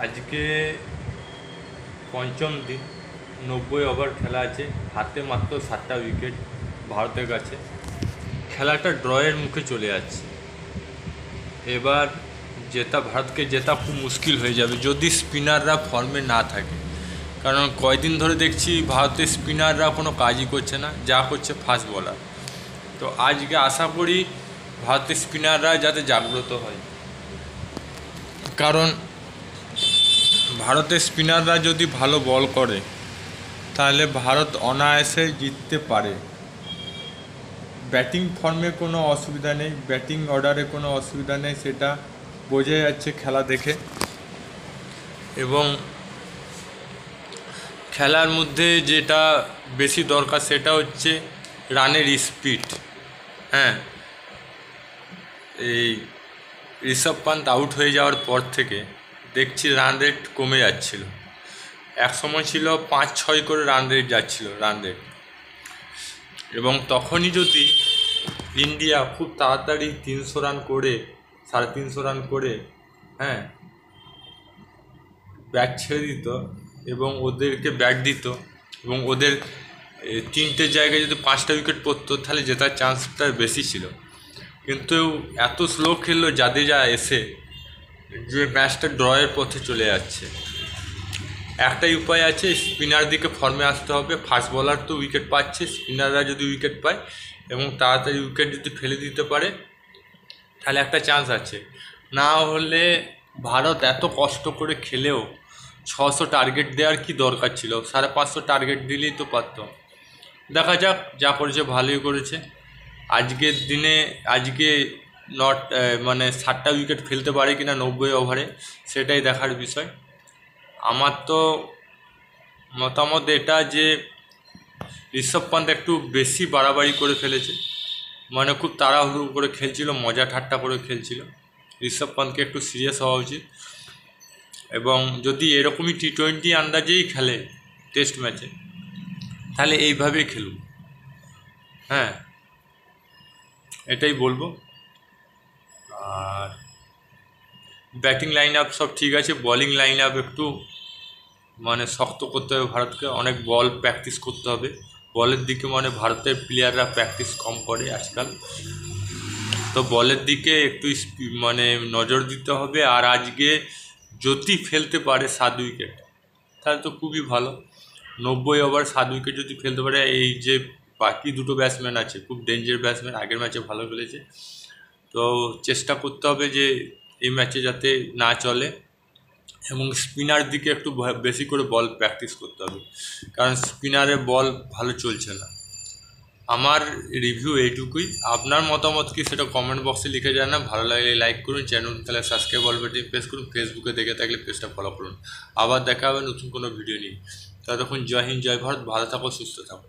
আজকে পঞ্চম দিন, 90 ওভার খেলা আছে, হাতে মাত্র 7টা উইকেট ভারতের কাছে। খেলাটা ড্রয়ের মুখে চলে যাচ্ছে। এবার ভারতকে জেতা খুব মুশকিল হয়ে যাবে যদি স্পিনাররা ফর্মে না থাকে, কারণ কয়দিন ধরে দেখছি ভারতের স্পিনাররা কোনো কাজই করছে না, যা করছে ফাস্ট বলার। তো আজকে আশা করি ভারতের স্পিনাররা যাতে জাগ্রত হয়, কারণ ভারতের স্পিনাররা যদি ভালো বল করে তাহলে ভারত অনায়াসে জিততে পারে। ব্যাটিং ফর্মে কোনো অসুবিধা নেই, ব্যাটিং অর্ডারে কোনো অসুবিধা নেই, সেটা বোঝা যাচ্ছে খেলা দেখে। এবং খেলার মধ্যে যেটা বেশি দরকার সেটা হচ্ছে রানের স্পিড। হ্যাঁ, এই ঋষভ পান্ত আউট হয়ে যাওয়ার পর থেকে দেখছি রান রেট কমে যাচ্ছিল। এক সময় ছিল 5-6 করে রান রেট যাচ্ছিল, এবং তখনই যদি ইন্ডিয়া খুব তাড়াতাড়ি 300 রান করে, 350 রান করে ব্যাট ছেড়ে দিত এবং ওদেরকে ব্যাট দিত এবং ওদের 3টে জায়গায় যদি 5টা উইকেট পড়তো, তাহলে জেতার চান্সটা বেশি ছিল। কিন্তু এত স্লো খেললো জাদেজা এসে যে ম্যাচটা ড্রয়ের পথে চলে যাচ্ছে। একটাই উপায় আছে, স্পিনার দিকে ফর্মে আসতে হবে। ফাস্ট বলার তো উইকেট পাচ্ছে, স্পিনাররা যদি উইকেট পায় এবং তাড়াতাড়ি উইকেট যদি ফেলে দিতে পারে তাহলে একটা চান্স আছে। না হলে ভারত এত কষ্ট করে খেলেও 600 টার্গেট দেওয়ার কি দরকার ছিল? 550 টার্গেট দিলেই তো পারত। দেখা যাক, যা করেছে ভালোই করেছে। আজকের দিনে আজকে 7টা উইকেট ফেলতে পারে কিনা 90 ওভারে, সেটাই দেখার বিষয়। আমার তো মতামত এটা যে ঋষভ পান্ত একটু বেশি বাড়াবাড়ি করে ফেলেছে, খুব তাড়াহুড়ো করে খেলছিল, মজা ঠাট্টা করে খেলছিল। ঋষভ পান্তকে একটু সিরিয়াস হওয়া উচিত। এবং যদি এরকমই T20 আন্দাজেই খেলে টেস্ট ম্যাচে, তাহলে এইভাবেই খেলুন। হ্যাঁ, এটাই বলবো। আর ব্যাটিং লাইন আপ সব ঠিক আছে, বলিং লাইন আপ একটু শক্ত করতে হবে ভারতকে। অনেক বল প্র্যাকটিস করতে হবে। বলের দিকে ভারতের প্লেয়াররা প্র্যাকটিস কম করে আজকাল, তো বলের দিকে একটু নজর দিতে হবে। আর আজকে যদি ফেলতে পারে 7 উইকেট, তাহলে তো খুবই ভালো। 90 ওভার 7 উইকেট যদি ফেলতে পারে, এই যে বাকি দুটো ব্যাটসম্যান আছে খুব ডেঞ্জার ব্যাটসম্যান, আগের ম্যাচে ভালো খেলেছে, তো চেষ্টা করতে হবে যে এই ম্যাচে যাতে না চলে। এবং স্পিনার দিকে একটু বেশি করে বল প্র্যাকটিস করতে হবে, কারণ স্পিনারে বল ভালো চলছে না। আমার রিভিউ এইটুকুই। আপনার মতামত কি সেটা কমেন্ট বক্সে লিখে জানান। ভালো লাগলে লাইক করুন, চ্যানেল তাহলে সাবস্ক্রাইব বাটন প্রেস করুন, ফেসবুকে দেখে থাকলে পেজটা ফলো করুন। আবার দেখা হবে নতুন কোনো ভিডিও নিয়ে। ততক্ষণ জয় হিন্দ, জয় ভারত, ভালো থাকো, সুস্থ থাকো।